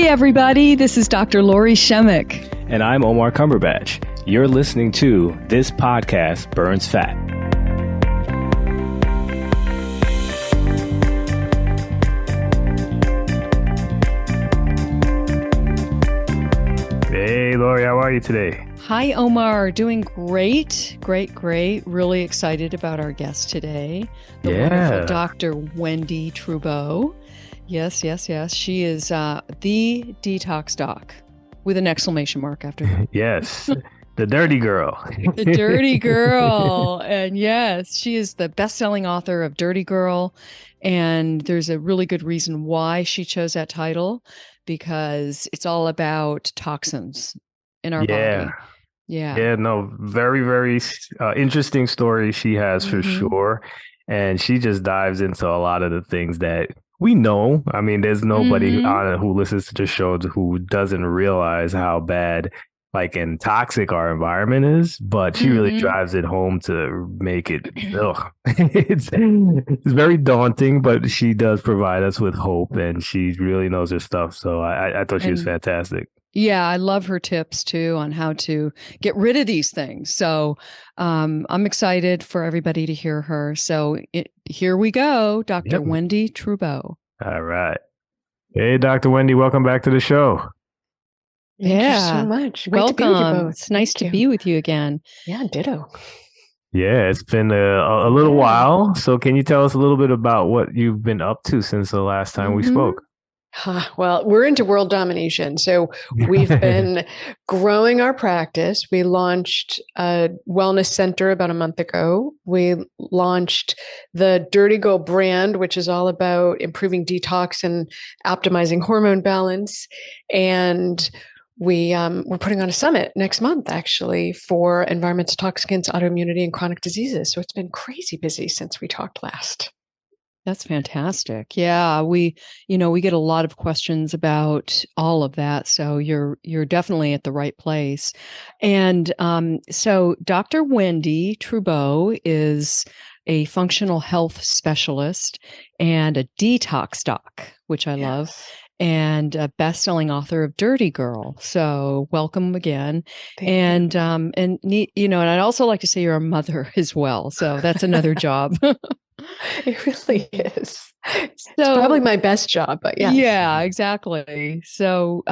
Hey, everybody. This is Dr. Lori Shemek. And I'm Omar Cumberbatch. You're listening to This Podcast Burns Fat. Hey, Lori, how are you today? Hi, Omar. Doing great. Great. Really excited about our guest today. The wonderful Dr. Wendie Trubow. Yes. She is the detox doc with an exclamation mark after that. Yes. The dirty girl. The dirty girl. And yes, she is the best-selling author of Dirty Girl. And there's a really good reason why she chose that title, because it's all about toxins in our body. Yeah, no, very interesting story she has for sure. And she just dives into a lot of the things that we know. I mean, there's nobody on who listens to the show who doesn't realize how bad and toxic our environment is, but she really drives it home to make it, it's very daunting, but she does provide us with hope, and she really knows her stuff. So I thought she was fantastic. Yeah, I love her tips too on how to get rid of these things. So I'm excited for everybody to hear her. So here we go, Dr. Wendie Trubow. All right. Hey, Dr. Wendie, welcome back to the show. Thank you so much. Great Welcome. To be with you both. It's nice to be with you again. Yeah, ditto. Yeah, it's been a little while. So can you tell us a little bit about what you've been up to since the last time we spoke? Well, we're into world domination. So we've been growing our practice. We launched a wellness center about a month ago. We launched the Dirty Girl brand, which is all about improving detox and optimizing hormone balance. And we're putting on a summit next month, actually, for environmental toxins, autoimmunity, and chronic diseases. So it's been crazy busy since we talked last. That's fantastic. Yeah, we get a lot of questions about all of that. So you're definitely at the right place. And so Dr. Wendie Trubow is a functional health specialist and a detox doc, which I love, and a best-selling author of Dirty Girl. So welcome again. And I'd also like to say you're a mother as well. So that's another job. It really is. It's probably my best job, but yeah. Yeah, exactly. So,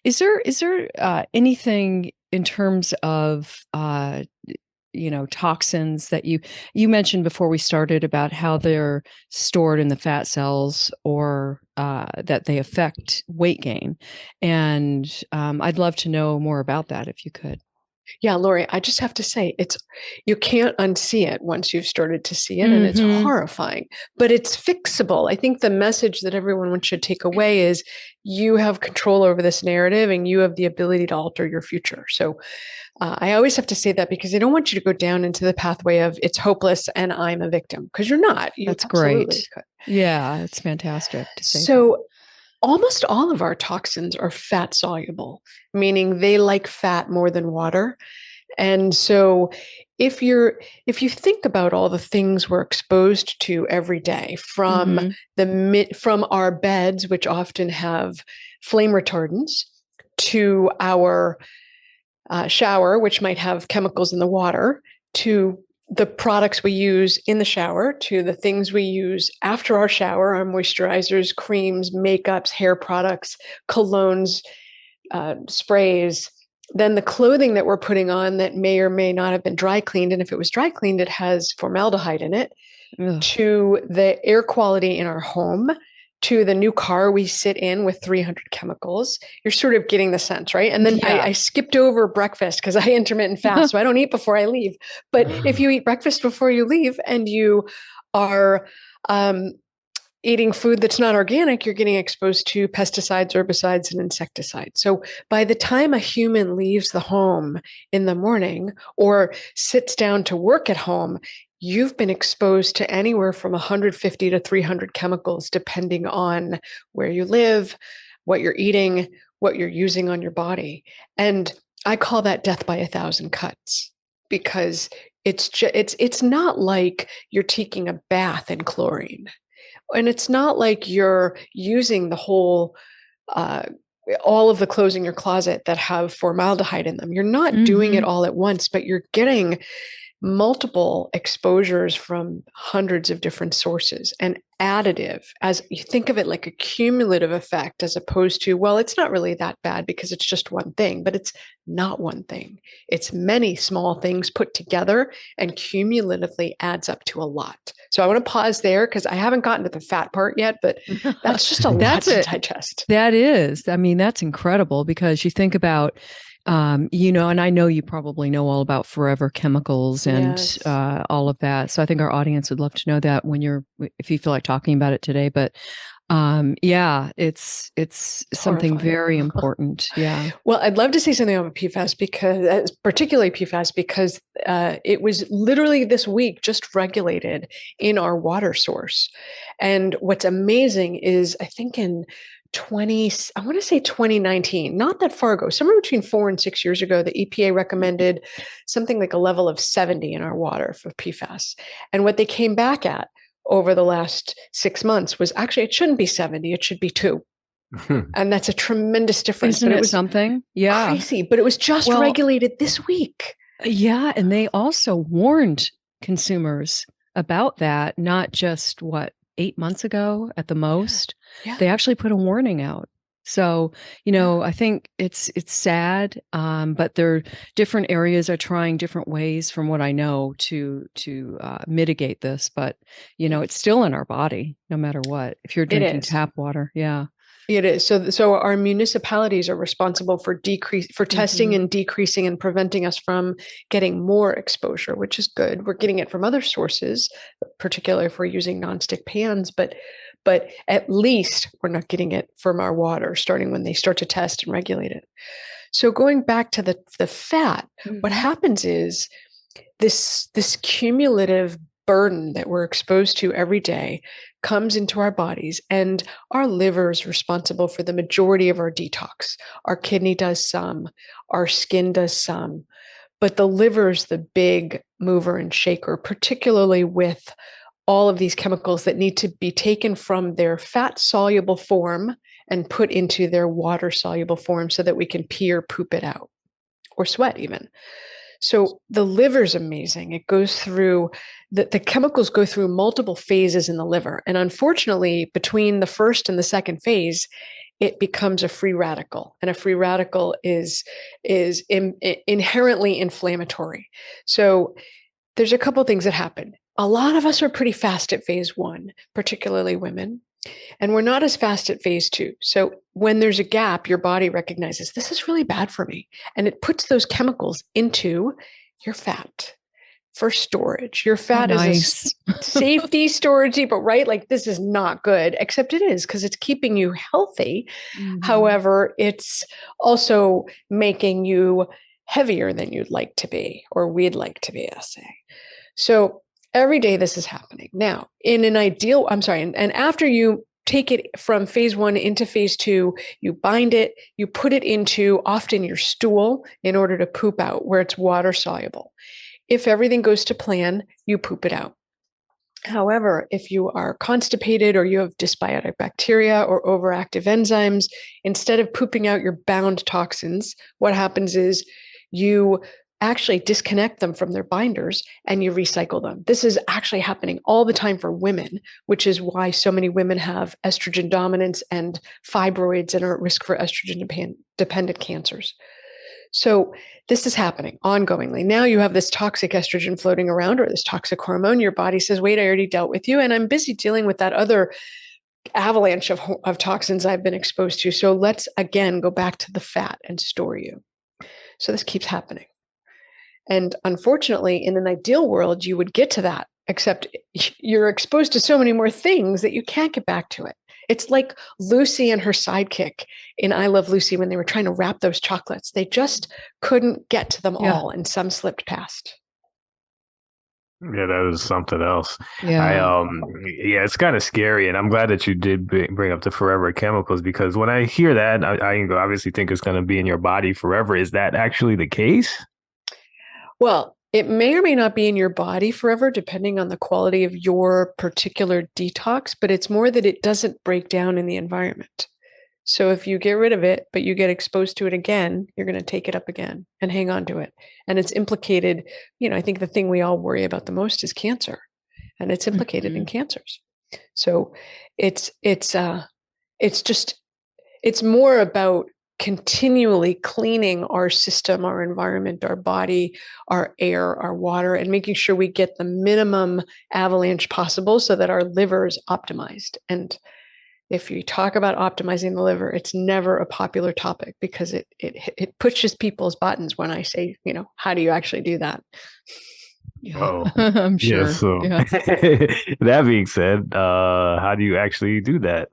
is there anything in terms of toxins that you mentioned before we started about how they're stored in the fat cells, or that they affect weight gain? And I'd love to know more about that if you could. Yeah, Lori, I just have to say, you can't unsee it once you've started to see it, and it's horrifying, but it's fixable. I think the message that everyone should take away is you have control over this narrative, and you have the ability to alter your future. So I always have to say that, because I don't want you to go down into the pathway of it's hopeless and I'm a victim, because you're not. That's great. Yeah, it's fantastic to say. So almost all of our toxins are fat soluble, meaning they like fat more than water. And so if you think about all the things we're exposed to every day, from from our beds, which often have flame retardants, to our shower, which might have chemicals in the water, to the products we use in the shower, to the things we use after our shower, our moisturizers, creams, makeups, hair products, colognes, sprays, then the clothing that we're putting on that may or may not have been dry cleaned. And if it was dry cleaned, it has formaldehyde in it, to the air quality in our home, to the new car we sit in with 300 chemicals. You're sort of getting the sense, right? And then I skipped over breakfast because I intermittent fast, so I don't eat before I leave. But if you eat breakfast before you leave, and you are eating food that's not organic, you're getting exposed to pesticides, herbicides, and insecticides. So by the time a human leaves the home in the morning or sits down to work at home, you've been exposed to anywhere from 150 to 300 chemicals, depending on where you live, what you're eating, what you're using on your body. And I call that death by 1,000 cuts, because it's not like you're taking a bath in chlorine, and it's not like you're using the whole all of the clothes in your closet that have formaldehyde in them. You're not doing it all at once, but you're getting multiple exposures from hundreds of different sources, and additive, as you think of it, like a cumulative effect, as opposed to, well, it's not really that bad because it's just one thing, but it's not one thing. It's many small things put together and cumulatively adds up to a lot. So I want to pause there because I haven't gotten to the fat part yet, but that's just a lot to digest. That is, I mean, that's incredible, because you think about, and I know you probably know all about forever chemicals and Yes. all of that. So I think our audience would love to know that if you feel like talking about it today. But it's something horrifying. Very important. Yeah. Well, I'd love to say something about PFAS, particularly PFAS, because it was literally this week just regulated in our water source. And what's amazing is, I think in 2019, not that far ago, somewhere between 4 and 6 years ago, the EPA recommended something like a level of 70 in our water for PFAS. And what they came back at over the last 6 months was, actually, it shouldn't be 70, it should be 2. And that's a tremendous difference. Isn't it something? Yeah. Crazy, but it was just regulated this week. Yeah. And they also warned consumers about that, not just 8 months ago at the most. Yeah. They actually put a warning out. So, I think it's sad, but different areas are trying different ways, from what I know, to mitigate this. But, it's still in our body, no matter what, if you're drinking tap water. Yeah. It is. So our municipalities are responsible for testing and decreasing and preventing us from getting more exposure, which is good. We're getting it from other sources, particularly if we're using nonstick pans, but at least we're not getting it from our water, starting when they start to test and regulate it. So going back to the fat, what happens is this cumulative burden that we're exposed to every day comes into our bodies, and our liver is responsible for the majority of our detox. Our kidney does some, our skin does some, but the liver is the big mover and shaker, particularly with all of these chemicals that need to be taken from their fat soluble form and put into their water soluble form so that we can pee or poop it out, or sweat even. So the liver's amazing. It goes through, the chemicals go through multiple phases in the liver. And unfortunately, between the first and the second phase, it becomes a free radical. And a free radical is inherently inflammatory. So there's a couple of things that happen. A lot of us are pretty fast at phase 1, particularly women. And we're not as fast at phase 2. So when there's a gap, your body recognizes, this is really bad for me. And it puts those chemicals into your fat for storage. Your fat is a safety storage depot, right? Like, this is not good, except it is, because it's keeping you healthy. However, it's also making you heavier than you'd like to be, or we'd like to be, I say. So every day this is happening. Now, and after you take it from phase 1 into phase 2, you bind it, you put it into often your stool in order to poop out, where it's water soluble. If everything goes to plan, you poop it out. However, if you are constipated, or you have dysbiotic bacteria or overactive enzymes, instead of pooping out your bound toxins, what happens is you actually disconnect them from their binders and you recycle them. This is actually happening all the time for women, which is why so many women have estrogen dominance and fibroids and are at risk for estrogen-dependent cancers. So this is happening ongoingly. Now you have this toxic estrogen floating around, or this toxic hormone. Your body says, wait, I already dealt with you, and I'm busy dealing with that other avalanche of toxins I've been exposed to. So let's again go back to the fat and store you. So this keeps happening. And unfortunately, in an ideal world, you would get to that, except you're exposed to so many more things that you can't get back to it. It's like Lucy and her sidekick in I Love Lucy when they were trying to wrap those chocolates. They just couldn't get to them all, and some slipped past. Yeah, that is something else. Yeah. It's kind of scary, and I'm glad that you did bring up the forever chemicals, because when I hear that, I obviously think it's going to be in your body forever. Is that actually the case? Well, it may or may not be in your body forever, depending on the quality of your particular detox, but it's more that it doesn't break down in the environment. So if you get rid of it, but you get exposed to it again, you're going to take it up again and hang on to it. And it's implicated, I think the thing we all worry about the most is cancer, and it's implicated in cancers. So it's more about continually cleaning our system, our environment, our body, our air, our water, and making sure we get the minimum avalanche possible so that our liver is optimized. And if you talk about optimizing the liver, it's never a popular topic because it pushes people's buttons when I say, how do you actually do that? Yeah, Oh, I'm sure. yeah. So Yeah. that being said, how do you actually do that?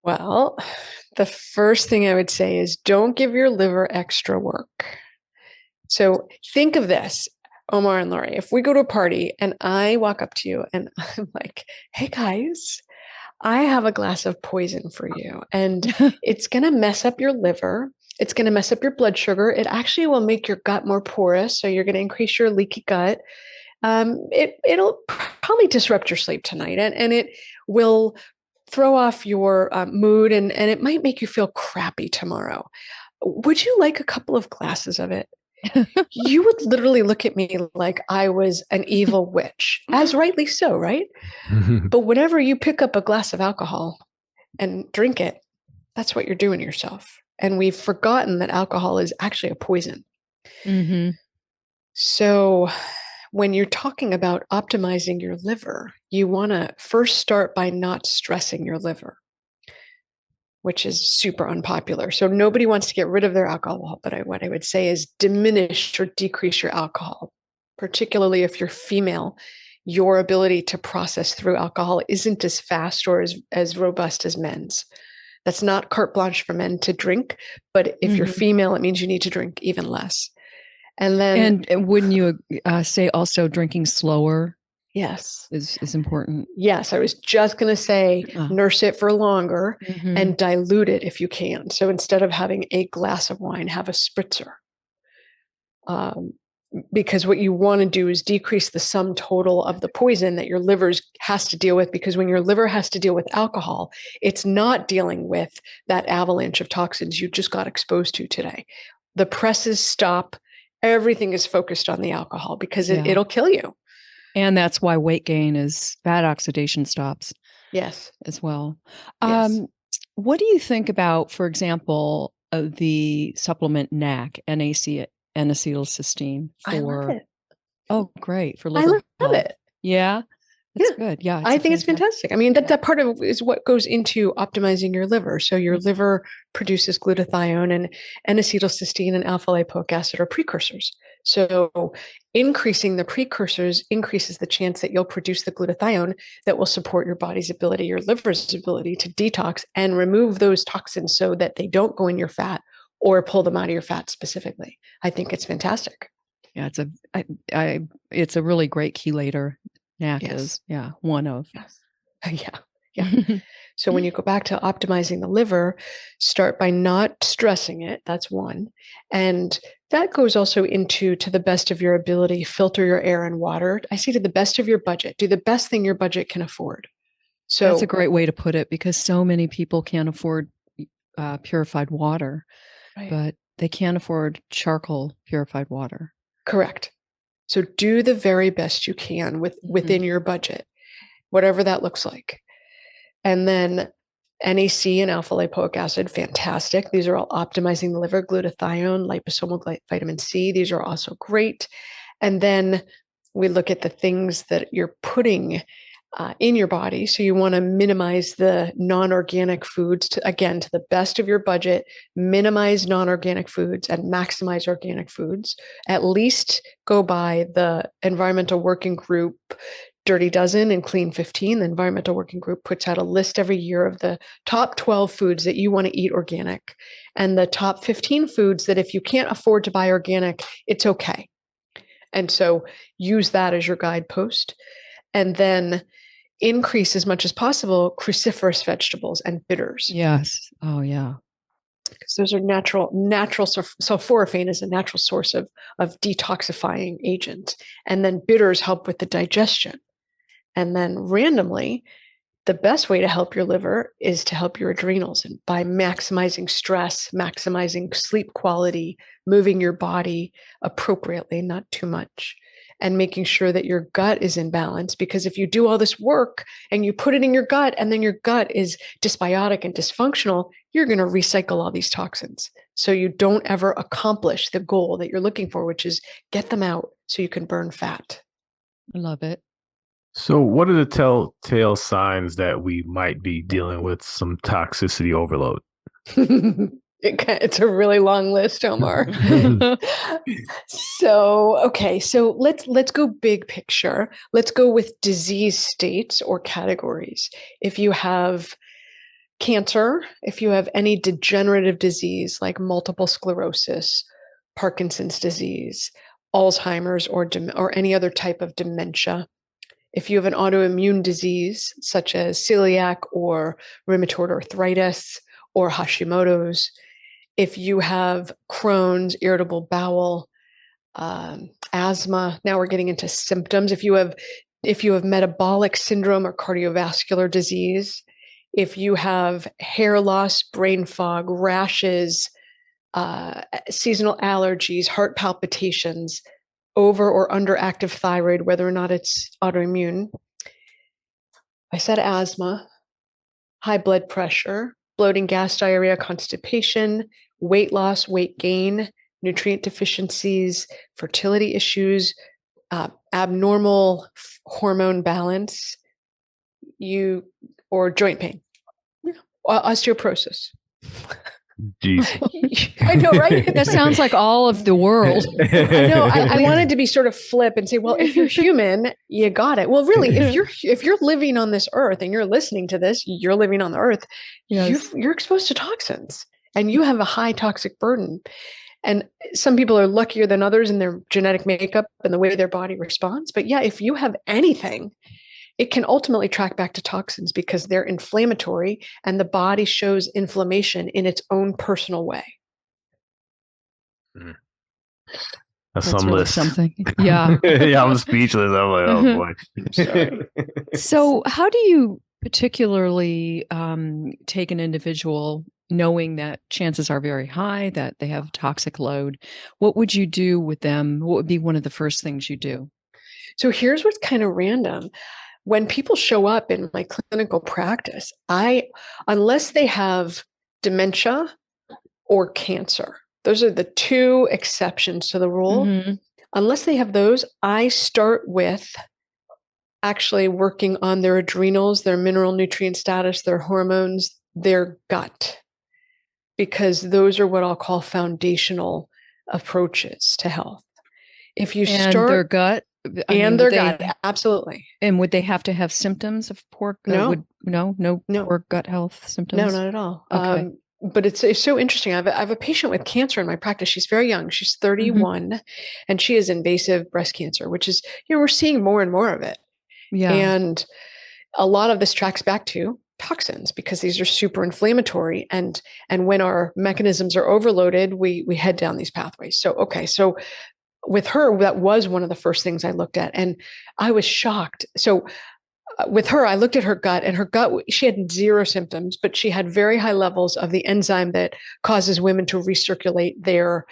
Well, the first thing I would say is don't give your liver extra work. So think of this, Omar and Laurie. If we go to a party and I walk up to you and I'm like, hey guys, I have a glass of poison for you, and it's going to mess up your liver. It's going to mess up your blood sugar. It actually will make your gut more porous. So you're going to increase your leaky gut. It'll probably disrupt your sleep tonight, and it will throw off your mood, and it might make you feel crappy tomorrow. Would you like a couple of glasses of it? You would literally look at me like I was an evil witch, as rightly so, right? But whenever you pick up a glass of alcohol and drink it, that's what you're doing to yourself. And we've forgotten that alcohol is actually a poison. Mm-hmm. So when you're talking about optimizing your liver, you want to first start by not stressing your liver, which is super unpopular. So nobody wants to get rid of their alcohol, but what I would say is diminish or decrease your alcohol, particularly if you're female. Your ability to process through alcohol isn't as fast or as robust as men's. That's not carte blanche for men to drink, but if you're female, it means you need to drink even less. And then, and wouldn't you say also drinking slower? Yes, is important. Yes, I was just going to say nurse it for longer and dilute it if you can. So instead of having a glass of wine, have a spritzer. Because what you want to do is decrease the sum total of the poison that your liver has to deal with, because when your liver has to deal with alcohol, it's not dealing with that avalanche of toxins you just got exposed to today. The presses stop. Everything is focused on the alcohol because it'll kill you. And that's why weight gain is fat oxidation stops. Yes. As well. Yes. What do you think about, for example, the supplement NAC, N-acetylcysteine I love it. Oh, great. For I liver love health. it. Yeah. That's good. Yeah. I think it's fantastic. I mean, that part of is what goes into optimizing your liver. So your liver produces glutathione, and N-acetylcysteine and alpha lipoic acid are precursors. So increasing the precursors increases the chance that you'll produce the glutathione that will support your body's ability, your liver's ability to detox and remove those toxins so that they don't go in your fat or pull them out of your fat specifically. I think it's fantastic. Yeah, it's a really great chelator. NAC is, one of. Yes. Yeah. So when you go back to optimizing the liver, start by not stressing it. That's one. And that goes also into, to the best of your ability, filter your air and water. I say to the best of your budget, do the best thing your budget can afford. So that's a great way to put it, because so many people can't afford purified water, but they can't afford charcoal purified water. Correct. So do the very best you can within your budget, whatever that looks like. And then NAC and alpha lipoic acid, fantastic. These are all optimizing the liver. Glutathione, liposomal vitamin C, these are also great. And then we look at the things that you're putting in your body. So you want to minimize the non-organic foods to the best of your budget, minimize non-organic foods and maximize organic foods. At least go by the Environmental Working Group Dirty Dozen and Clean 15. The Environmental Working Group puts out a list every year of the top 12 foods that you want to eat organic, and the top 15 foods that if you can't afford to buy organic, it's okay. And so use that as your guidepost. And then increase as much as possible cruciferous vegetables and bitters. Yes. Oh, yeah. Because those are natural. Sulforaphane is a natural source of detoxifying agent. And then bitters help with the digestion. And then randomly, The best way to help your liver is to help your adrenals, and by maximizing stress, maximizing sleep quality, moving your body appropriately, not too much, and making sure that your gut is in balance. Because if you do all this work and you put it in your gut and then your gut is dysbiotic and dysfunctional, you're going to recycle all these toxins. So you don't ever accomplish the goal that you're looking for, which is get them out so you can burn fat. I love it. So what are the telltale signs that we might be dealing with some toxicity overload? It's a really long list, Omar. So let's go big picture. Let's go with disease states or categories. If you have cancer, if you have any degenerative disease like multiple sclerosis, Parkinson's disease, Alzheimer's, or any other type of dementia, if you have an autoimmune disease such as celiac or rheumatoid arthritis or Hashimoto's, if you have Crohn's, irritable bowel, asthma, now we're getting into symptoms. If you have metabolic syndrome or cardiovascular disease, if you have hair loss, brain fog, rashes, seasonal allergies, heart palpitations, over or underactive thyroid, whether or not it's autoimmune. I said asthma, high blood pressure, bloating, gas, diarrhea, constipation, weight loss, weight gain, nutrient deficiencies, fertility issues, abnormal hormone balance, or joint pain, osteoporosis. Jeez. I know, right? That sounds like all of the world. I know. I wanted to be sort of flip and say, well, if you're human, you got it. Well, really, if you're living on this earth and you're listening to this, you're living on the earth. Yes. You're exposed to toxins, and you have a high toxic burden. And some people are luckier than others in their genetic makeup and the way their body responds. But yeah, if you have anything, it can ultimately track back to toxins because they're inflammatory and the body shows inflammation in its own personal way. That's some really list. Something. Yeah. Yeah, I'm speechless. I'm like, oh boy. Sorry. So how do you particularly take an individual knowing that chances are very high that they have toxic load? What would you do with them? What would be one of the first things you do? So here's what's kind of random. When people show up in my clinical practice, unless they have dementia or cancer, those are the two exceptions to the rule. Mm-hmm. Unless they have those, I start with actually working on their adrenals, their mineral nutrient status, their hormones, their gut, because those are what I'll call foundational approaches to health. If you start their gut. Their gut, absolutely. And would they have to have symptoms of poor? No, poor gut health symptoms. No, not at all. Okay. But it's so interesting. I have a patient with cancer in my practice. She's very young. She's 31, mm-hmm. and she has invasive breast cancer, which is, we're seeing more and more of it. Yeah. And a lot of this tracks back to toxins because these are super inflammatory. And when our mechanisms are overloaded, we head down these pathways. So with her, that was one of the first things I looked at, and I was shocked. So with her, I looked at her gut, and her gut, she had zero symptoms, but she had very high levels of the enzyme that causes women to recirculate their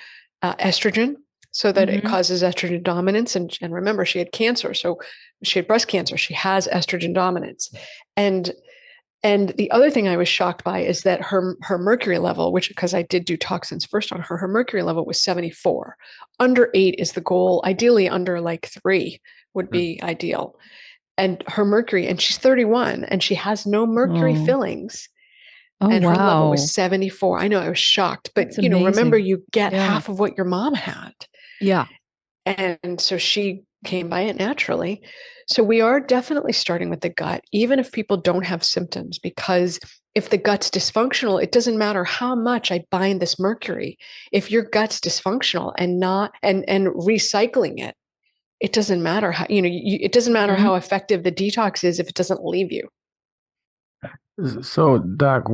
estrogen, so that it causes estrogen dominance. And remember, she had cancer. So she had breast cancer. She has estrogen dominance. And the other thing I was shocked by is that her mercury level, which, because I did do toxins first on her mercury level was 74. Under 8 is the goal. Ideally, under like 3 would be ideal. And her mercury, and she's 31, and she has no mercury fillings. And her level was 74. I know, I was shocked. But, remember, you get half of what your mom had. Yeah. And so she came by it naturally. So we are definitely starting with the gut, even if people don't have symptoms, because if the gut's dysfunctional, it doesn't matter how much I bind this mercury. If your gut's dysfunctional and recycling it, it doesn't matter how, it doesn't matter how effective the detox is if it doesn't leave you. So, Doc,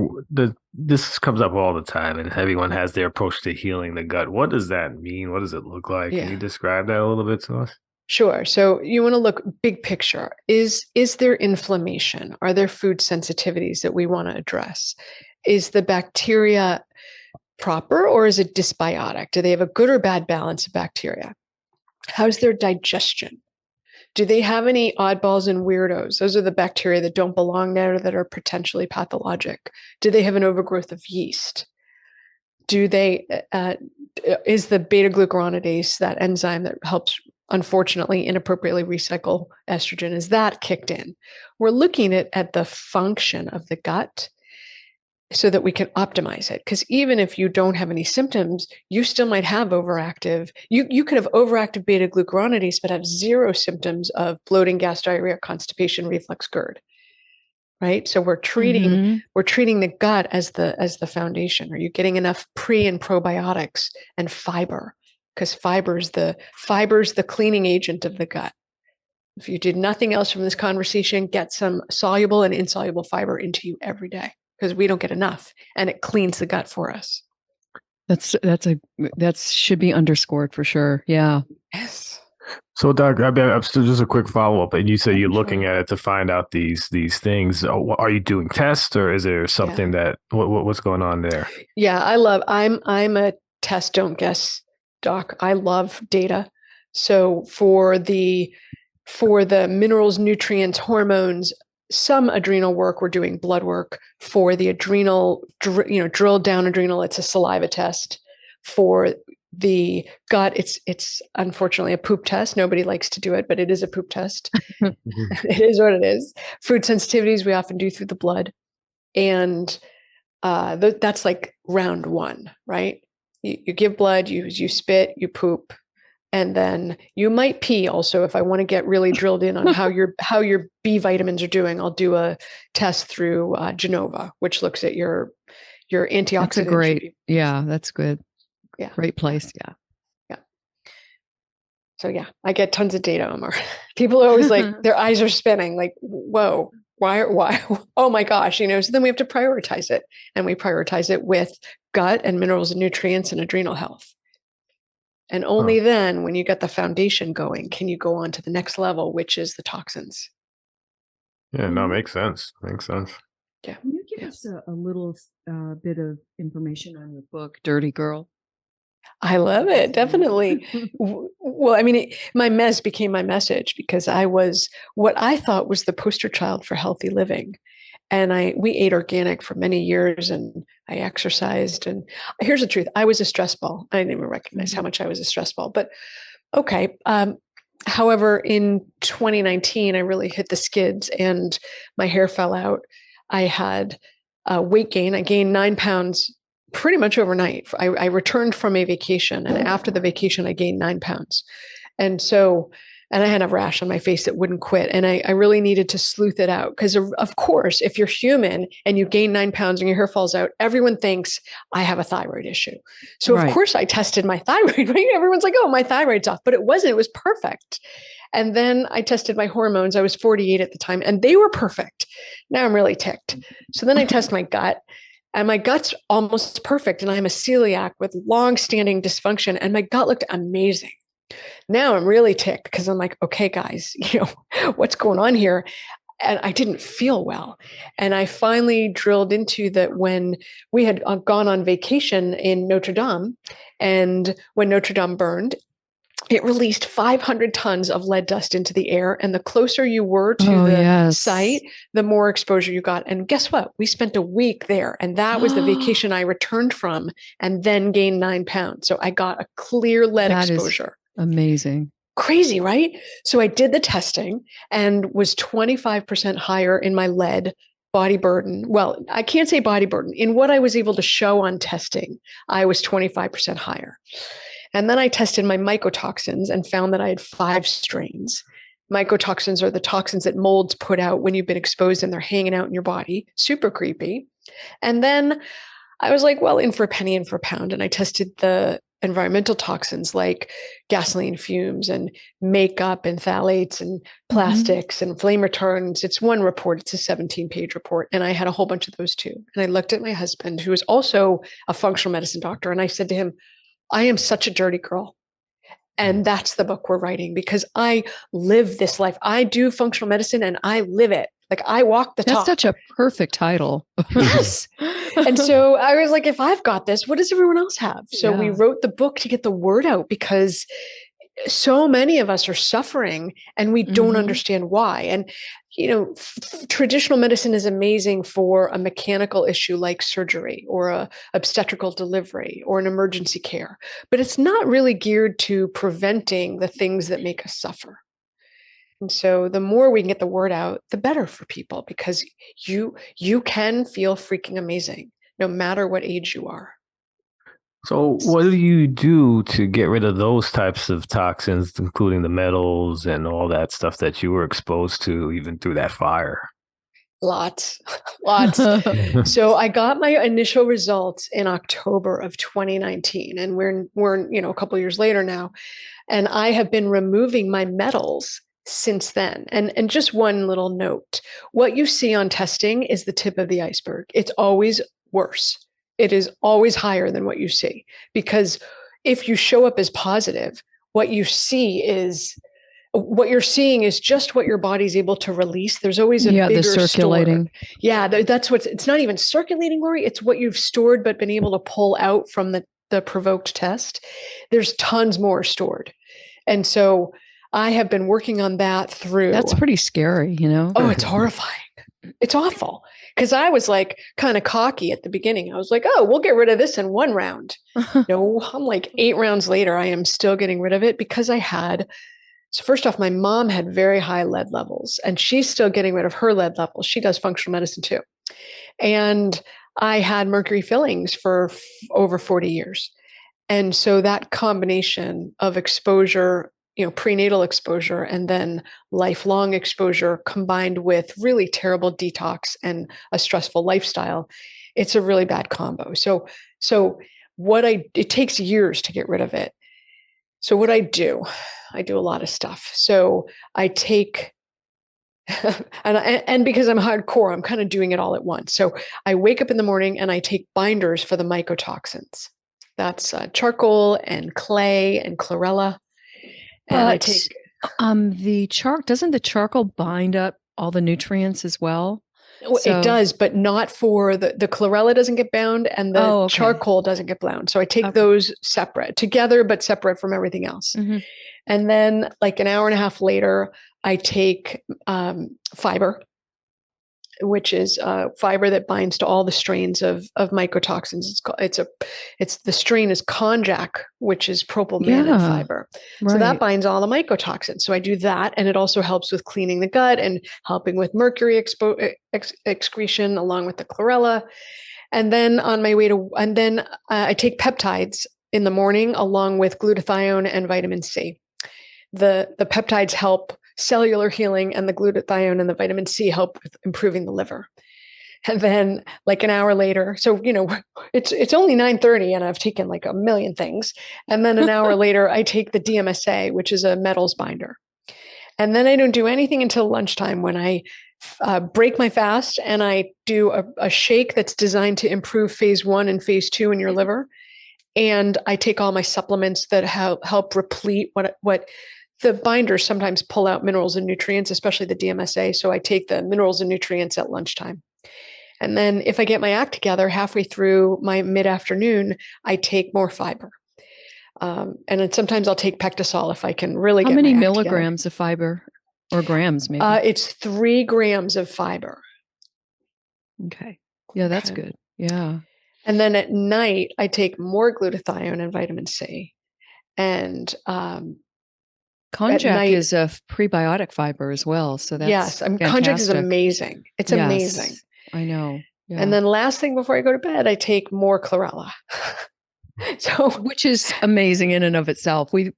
this comes up all the time, and everyone has their approach to healing the gut. What does that mean? What does it look like? Can you describe that a little bit to us? Sure. So you want to look big picture. Is there inflammation? Are there food sensitivities that we want to address? Is the bacteria proper or is it dysbiotic? Do they have a good or bad balance of bacteria? How's their digestion? Do they have any oddballs and weirdos? Those are the bacteria that don't belong there that are potentially pathologic. Do they have an overgrowth of yeast? Do they, is the beta glucuronidase, that enzyme that helps, unfortunately, inappropriately recycle estrogen, is that kicked in? We're looking at the function of the gut so that we can optimize it. Because even if you don't have any symptoms, you still might have overactive, you could have overactive beta glucuronidase, but have zero symptoms of bloating, gas, diarrhea, constipation, reflux, GERD. Right. So we're treating the gut as the foundation. Are you getting enough pre and probiotics and fiber? Because fiber's the cleaning agent of the gut. If you did nothing else from this conversation, get some soluble and insoluble fiber into you every day, because we don't get enough, and it cleans the gut for us. That should be underscored for sure. Yeah. Yes. So, Doc, I'm still just a quick follow up. And you say you're looking at it to find out these things. Are you doing tests, or is there something that what's going on there? Yeah, I'm a test don't guess doc. I love data. So for the minerals, nutrients, hormones, some adrenal work, we're doing blood work. For the adrenal, drilled down adrenal, it's a saliva test. For the gut, it's unfortunately a poop test. Nobody likes to do it, but it is a poop test. It is what it is. Food sensitivities we often do through the blood, and that's like round one, right? You give blood, you spit, you poop, and then you might pee also. If I want to get really drilled in on how your B vitamins are doing, I'll do a test through Genova, which looks at your antioxidant. That's a great, yeah, that's good. Yeah. Great place. Yeah. Yeah. So yeah, I get tons of data, Omar. People are always like, their eyes are spinning, like, whoa, why? Oh my gosh, so then we have to prioritize it. And we prioritize it with gut and minerals and nutrients and adrenal health. And only then, when you get the foundation going, can you go on to the next level, which is the toxins. Yeah, no, makes sense. Makes sense. Yeah. Can you give us a little bit of information on your book, Dirty Girl? I love it. Definitely. Well, I mean, my mess became my message, because I was what I thought was the poster child for healthy living. And we ate organic for many years, and I exercised. And here's the truth. I was a stress ball. I didn't even recognize how much I was a stress ball, but okay. However, in 2019, I really hit the skids and my hair fell out. I had weight gain. I gained 9 pounds pretty much overnight. I returned from a vacation, and after the vacation, I gained 9 pounds. And I had a rash on my face that wouldn't quit. And I really needed to sleuth it out, because of course, if you're human and you gain 9 pounds and your hair falls out, everyone thinks I have a thyroid issue. So of course I tested my thyroid, right? Everyone's like, oh, my thyroid's off, but it wasn't, it was perfect. And then I tested my hormones. I was 48 at the time, and they were perfect. Now I'm really ticked. So then I test my gut, and my gut's almost perfect. And I'm a celiac with long-standing dysfunction, and my gut looked amazing. Now I'm really ticked, because I'm like, okay, guys, what's going on here? And I didn't feel well. And I finally drilled into that when we had gone on vacation in Notre Dame, and when Notre Dame burned, it released 500 tons of lead dust into the air. And the closer you were to the site, the more exposure you got. And guess what? We spent a week there. And that was the vacation I returned from, and then gained 9 pounds. So I got a clear lead exposure. Amazing. Crazy, right? So I did the testing and was 25% higher in my lead body burden. Well, I can't say body burden. In what I was able to show on testing, I was 25% higher. And then I tested my mycotoxins and found that I had 5 strains. Mycotoxins are the toxins that molds put out when you've been exposed, and they're hanging out in your body. Super creepy. And then I was like, well, in for a penny, in for a pound. And I tested the environmental toxins like gasoline fumes and makeup and phthalates and plastics and flame retardants. It's one report. It's a 17-page report. And I had a whole bunch of those too. And I looked at my husband, who is also a functional medicine doctor. And I said to him, I am such a dirty girl. And that's the book we're writing, because I live this life. I do functional medicine and I live it. Like, I walk the talk. That's such a perfect title. Yes. And so I was like, if I've got this, what does everyone else have? So we wrote the book to get the word out, because so many of us are suffering and we don't understand why. And, traditional medicine is amazing for a mechanical issue like surgery or a obstetrical delivery or an emergency care, but it's not really geared to preventing the things that make us suffer. And so the more we can get the word out, the better for people, because you can feel freaking amazing no matter what age you are. So what do you do to get rid of those types of toxins, including the metals and all that stuff that you were exposed to even through that fire? Lots. So I got my initial results in October of 2019, and we're a couple years later now, and I have been removing my metals since then. And just one little note, what you see on testing is the tip of the iceberg. It's always worse. It is always higher than what you see, because if you show up as positive, what you're seeing is just what your body's able to release. There's always a bigger the circulating. Store. Yeah, it's not even circulating, Lori. It's what you've stored but been able to pull out from the provoked test. There's tons more stored. And so I have been working on that through. That's pretty scary, Oh, it's horrifying. It's awful. Because I was like kind of cocky at the beginning. I was like, oh, we'll get rid of this in one round. No, I'm like 8 rounds later, I am still getting rid of it, because so first off, my mom had very high lead levels, and she's still getting rid of her lead levels. She does functional medicine too. And I had mercury fillings for over 40 years. And so that combination of exposure, prenatal exposure and then lifelong exposure, combined with really terrible detox and a stressful lifestyle, it's a really bad combo. So it takes years to get rid of it. So what I do a lot of stuff. So I take, and because I'm hardcore, I'm kind of doing it all at once. So I wake up in the morning and I take binders for the mycotoxins. That's charcoal and clay and chlorella. And I take doesn't the charcoal bind up all the nutrients as well? It does, but not for the chlorella doesn't get bound, and the charcoal doesn't get bound. So I take those separate, together, but separate from everything else. And then like an hour and a half later, I take fiber, which is fiber that binds to all the strains of mycotoxins. The strain is konjac, which is propylmannate fiber. Right. So that binds all the mycotoxins. So I do that, and it also helps with cleaning the gut and helping with mercury excretion along with the chlorella. And then I take peptides in the morning along with glutathione and vitamin C. The peptides help cellular healing, and the glutathione and the vitamin C help with improving the liver. And then like an hour later, so it's only 9:30 and I've taken like a million things. And then an hour later, I take the DMSA, which is a metals binder. And then I don't do anything until lunchtime, when I break my fast and I do a shake that's designed to improve phase 1 and phase 2 in your liver. And I take all my supplements that help replete what the binders sometimes pull out minerals and nutrients, especially the DMSA. So I take the minerals and nutrients at lunchtime. And then if I get my act together halfway through my mid-afternoon, I take more fiber. And then sometimes I'll take Pectosol if I can really get my act together. How many milligrams of fiber, or grams maybe? It's 3 grams of fiber. Okay. Yeah, that's good. Yeah. And then at night, I take more glutathione and vitamin C. And konjac is a prebiotic fiber as well. So that's konjac is amazing. It's amazing. I know. Yeah. And then last thing before I go to bed, I take more chlorella. Which is amazing in and of itself. We've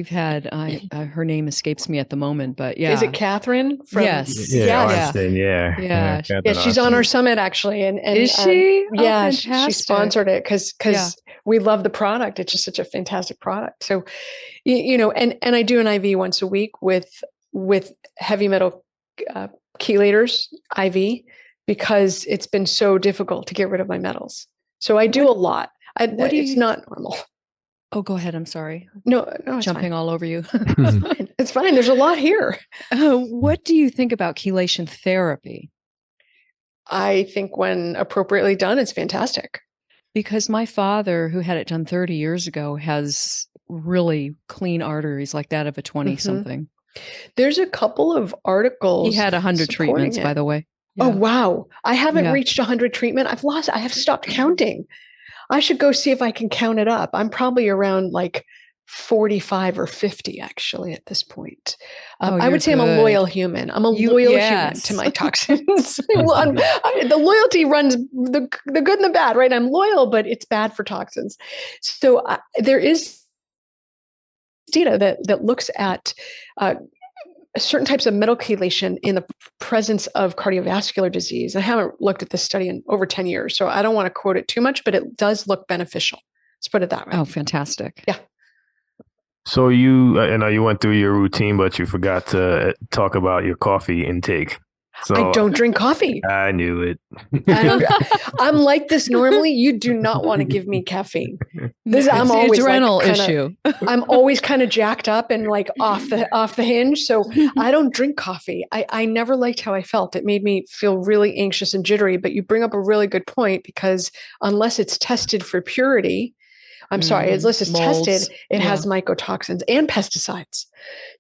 had her name escapes me at the moment, but yeah. Is it Catherine? Yes. Austin, yeah. She's on our summit actually. And is she? She sponsored it because we love the product. It's just such a fantastic product. So, and I do an IV once a week with heavy metal chelators IV, because it's been so difficult to get rid of my metals. So I do a lot. It's not normal. Oh, go ahead. I'm sorry. No, it's Jumping fine. all over you. It's fine. It's fine. There's a lot here. What do you think about chelation therapy? I think when appropriately done, it's fantastic. Because my father, who had it done 30 years ago, has really clean arteries like that of a 20-something. There's a couple of articles. He had 100 treatments, by the way. Yeah. Oh, wow. I haven't Yeah. reached 100 treatment. I have stopped counting. I should go see if I can count it up. I'm probably around like 45 or 50 actually at this point. I would say I'm a loyal human. I'm a loyal human to my toxins. Well, the loyalty runs the good and the bad, right? I'm loyal, but it's bad for toxins. So there is data that looks at certain types of metal chelation in the presence of cardiovascular disease. I haven't looked at this study in over 10 years, so I don't want to quote it too much, but it does look beneficial. Let's put it that way. Oh, fantastic. Yeah. So I know you went through your routine, but you forgot to talk about your coffee intake. So I don't drink coffee. I knew it. I'm like this normally. You do not want to give me caffeine. I'm always adrenal issue. I'm always kind of jacked up and like off the hinge. So I don't drink coffee. I never liked how I felt. It made me feel really anxious and jittery. But you bring up a really good point, because unless it's tested for purity, unless it's tested, it has mycotoxins and pesticides.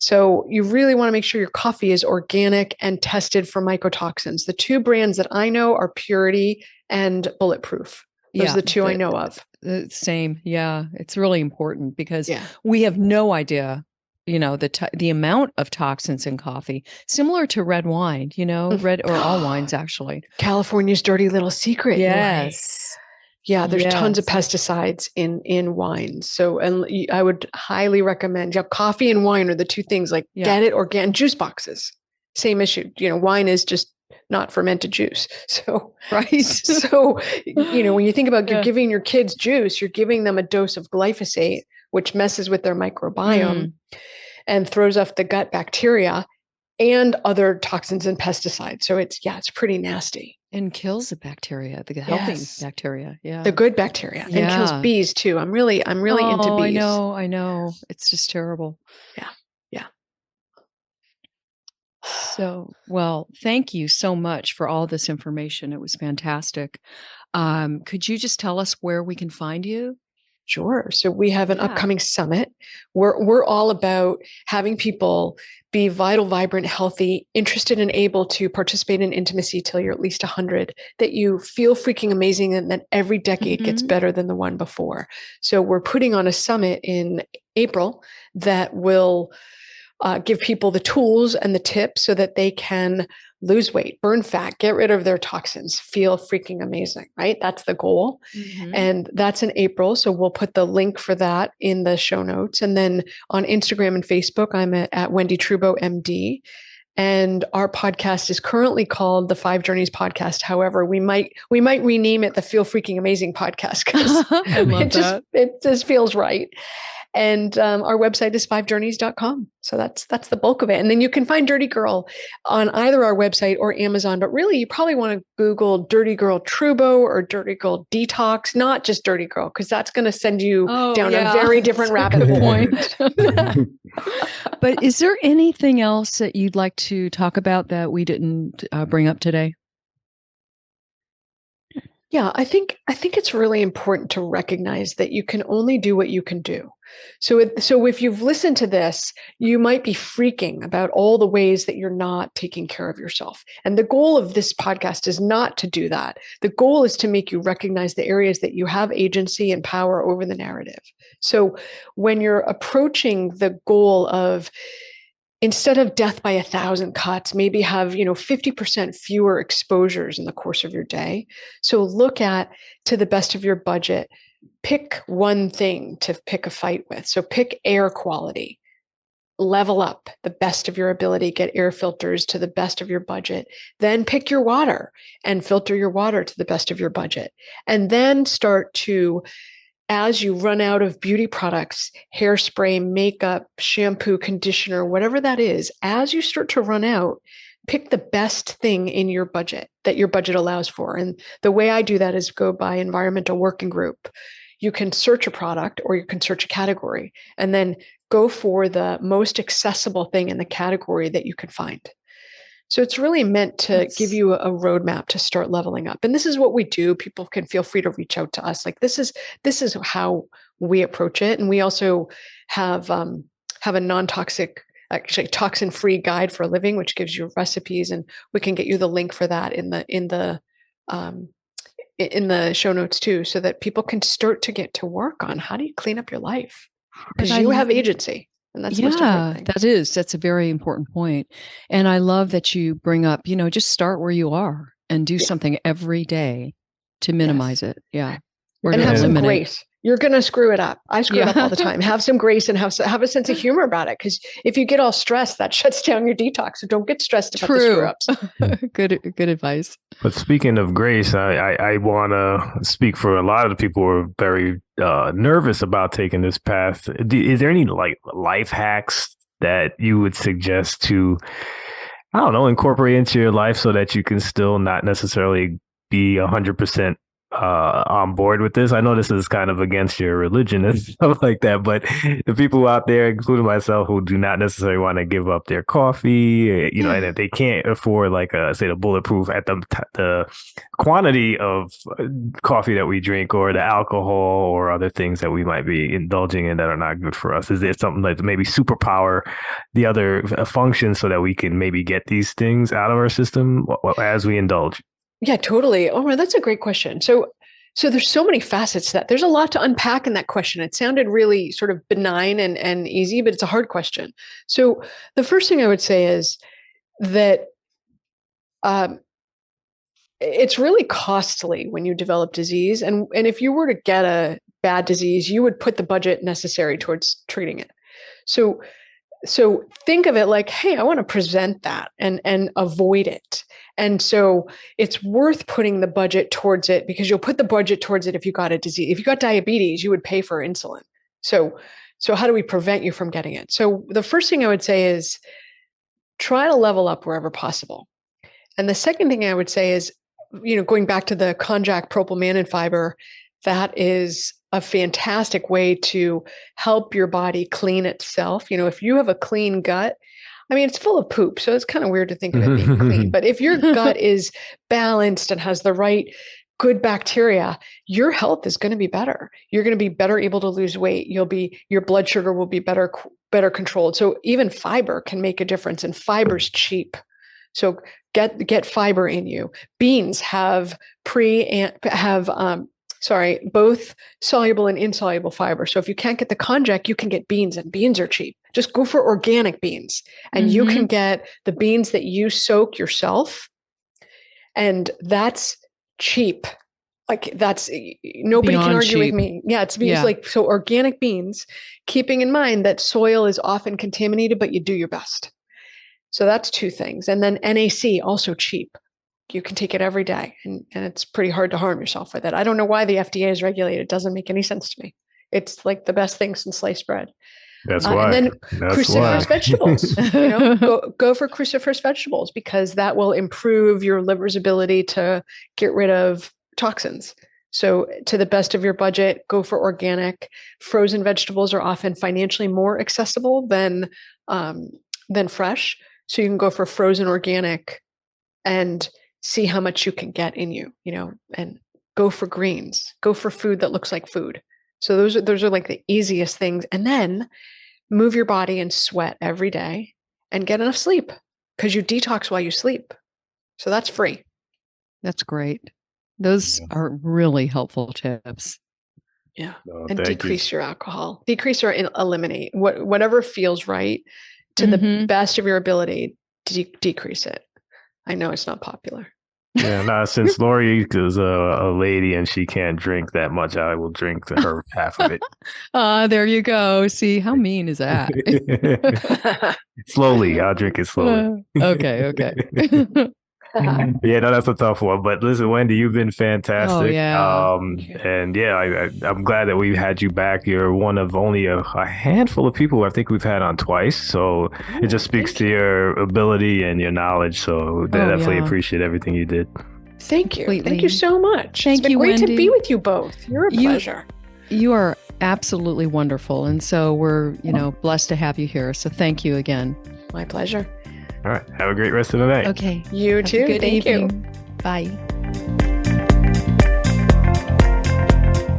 So you really want to make sure your coffee is organic and tested for mycotoxins. The two brands that I know are Purity and Bulletproof. Those are the two I know of. The same. Yeah. It's really important because we have no idea, the amount of toxins in coffee, similar to red wine, red or all wines, actually. California's dirty little secret. Yes. Yeah, there's tons of pesticides in wine. So, and I would highly recommend, coffee and wine are the two things, get it organic. Juice boxes, same issue. Wine is just not fermented juice. So, right. So, when you think about you're giving your kids juice, you're giving them a dose of glyphosate, which messes with their microbiome and throws off the gut bacteria and other toxins and pesticides. So it's pretty nasty. And kills the bacteria, the healthy bacteria. Yeah. The good bacteria. And kills bees too. I'm really into bees. I know. It's just terrible. Yeah. So, well, thank you so much for all this information. It was fantastic. Could you just tell us where we can find you? Sure. So we have an upcoming summit. We're all about having people be vital, vibrant, healthy, interested and able to participate in intimacy till you're at least 100, that you feel freaking amazing, and that every decade gets better than the one before. So we're putting on a summit in April that will give people the tools and the tips so that they can lose weight, burn fat, get rid of their toxins, feel freaking amazing, right? That's the goal. And that's in April. So we'll put the link for that in the show notes. And then on Instagram and Facebook, I'm at Wendie Trubow, MD. And our podcast is currently called the 5 Journeys Podcast. However, we might rename it the Feel Freaking Amazing Podcast, because it just feels right. And our website is 5journeys.com. So that's the bulk of it. And then you can find Dirty Girl on either our website or Amazon. But really, you probably want to Google Dirty Girl Trubow or Dirty Girl Detox, not just Dirty Girl, because that's going to send you down a very different rabbit hole. But is there anything else that you'd like to talk about that we didn't bring up today? Yeah, I think it's really important to recognize that you can only do what you can do. So if you've listened to this, you might be freaking about all the ways that you're not taking care of yourself. And the goal of this podcast is not to do that. The goal is to make you recognize the areas that you have agency and power over the narrative. So when you're approaching the goal of, instead of death by 1,000 cuts, maybe have 50% fewer exposures in the course of your day. So look at, to the best of your budget, pick one thing to pick a fight with. So pick air quality, level up the best of your ability, get air filters to the best of your budget. Then pick your water and filter your water to the best of your budget. And then start to, as you run out of beauty products, hairspray, makeup, shampoo, conditioner, whatever that is, as you start to run out, pick the best thing in your budget that your budget allows for. And the way I do that is go by environmental working group. you can search a product or you can search a category and then go for the most accessible thing in the category that you can find. So it's really meant to give you a roadmap to start leveling up. And this is what we do. People can feel free to reach out to us. Like this is how we approach it. And we also have a non-toxic, actually toxin-free guide for a living, which gives you recipes, and we can get you the link for that in the show notes too, so that people can start to get to work on how do you clean up your life, because you have agency. And that's the most important thing. That's a very important point. And I love that you bring up, just start where you are and do something every day to minimize it. Yeah. Or and have some grace. You're going to screw it up. I screw it up all the time. Have some grace and have a sense of humor about it. Because if you get all stressed, that shuts down your detox. So don't get stressed about the screw-ups. Good advice. But speaking of grace, I want to speak for a lot of the people who are very nervous about taking this path. Is there any life hacks that you would suggest to, I don't know, incorporate into your life so that you can still not necessarily be 100% on board with this? I know this is kind of against your religion and stuff like that, but the people out there, including myself, who do not necessarily want to give up their coffee, and if they can't afford say the bulletproof at the quantity of coffee that we drink, or the alcohol or other things that we might be indulging in that are not good for us, is there something like maybe superpower the other functions so that we can maybe get these things out of our system as we indulge? Yeah, totally. Oh, that's a great question. So there's so many facets to that. There's a lot to unpack in that question. It sounded really sort of benign and easy, but it's a hard question. So the first thing I would say is that it's really costly when you develop disease. And if you were to get a bad disease, you would put the budget necessary towards treating it. So think of it like, hey, I want to prevent that and avoid it. And so it's worth putting the budget towards it, because you'll put the budget towards it if you got a disease. If you got diabetes, you would pay for insulin. So how do we prevent you from getting it? So the first thing I would say is try to level up wherever possible. And the second thing I would say is, going back to the konjac propylmannan fiber, that is a fantastic way to help your body clean itself. If you have a clean gut, it's full of poop, so it's kind of weird to think of it being clean. But if your gut is balanced and has the right good bacteria, your health is going to be better. You're going to be better able to lose weight. Your blood sugar will be better controlled. So even fiber can make a difference, and fiber's cheap. So get fiber in you. Beans have both soluble and insoluble fiber. So if you can't get the konjac, you can get beans, and beans are cheap. Just go for organic beans, and you can get the beans that you soak yourself, and that's cheap. Nobody can argue with me. Yeah, it's so organic beans, keeping in mind that soil is often contaminated, but you do your best. So that's two things. And then NAC, also cheap. You can take it every day, and it's pretty hard to harm yourself with it. I don't know why the FDA is regulated. It doesn't make any sense to me. It's like the best thing since sliced bread. That's why. And then cruciferous vegetables. Go for cruciferous vegetables, because that will improve your liver's ability to get rid of toxins. So to the best of your budget, go for organic. Frozen vegetables are often financially more accessible than fresh. So you can go for frozen organic and see how much you can get in you, and go for greens, go for food that looks like food. So those are like the easiest things. And then move your body and sweat every day and get enough sleep, because you detox while you sleep. So that's free. That's great. Those are really helpful tips. Yeah. And decrease your alcohol, decrease or eliminate whatever feels right to the best of your ability to decrease it. I know it's not popular. Yeah, no, since Lori is a lady and she can't drink that much, I will drink her half of it. There you go. See, how mean is that? Slowly. I'll drink it slowly. Okay. Yeah, no, that's a tough one. But listen, Wendie, you've been fantastic. Oh, yeah. And yeah, I'm glad that we had you back. You're one of only a handful of people I think we've had on twice. So it just speaks to your ability and your knowledge. So definitely appreciate everything you did. Thank you. Thank you so much. It's been great to be with you both. You're a pleasure. You are absolutely wonderful. And so we're, blessed to have you here. So thank you again. My pleasure. All right. Have a great rest of the night. Okay. You Have too. a good Thank evening. you. Bye.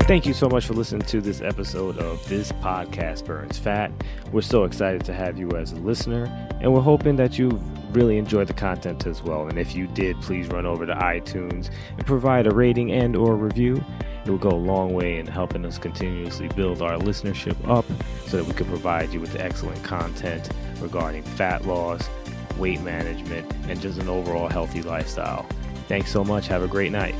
Thank you so much for listening to this episode of This Podcast Burns Fat. We're so excited to have you as a listener, and we're hoping that you've really enjoyed the content as well. And if you did, please run over to iTunes and provide a rating and or review. It will go a long way in helping us continuously build our listenership up so that we can provide you with the excellent content regarding fat loss, weight management, and just an overall healthy lifestyle. Thanks so much. Have a great night.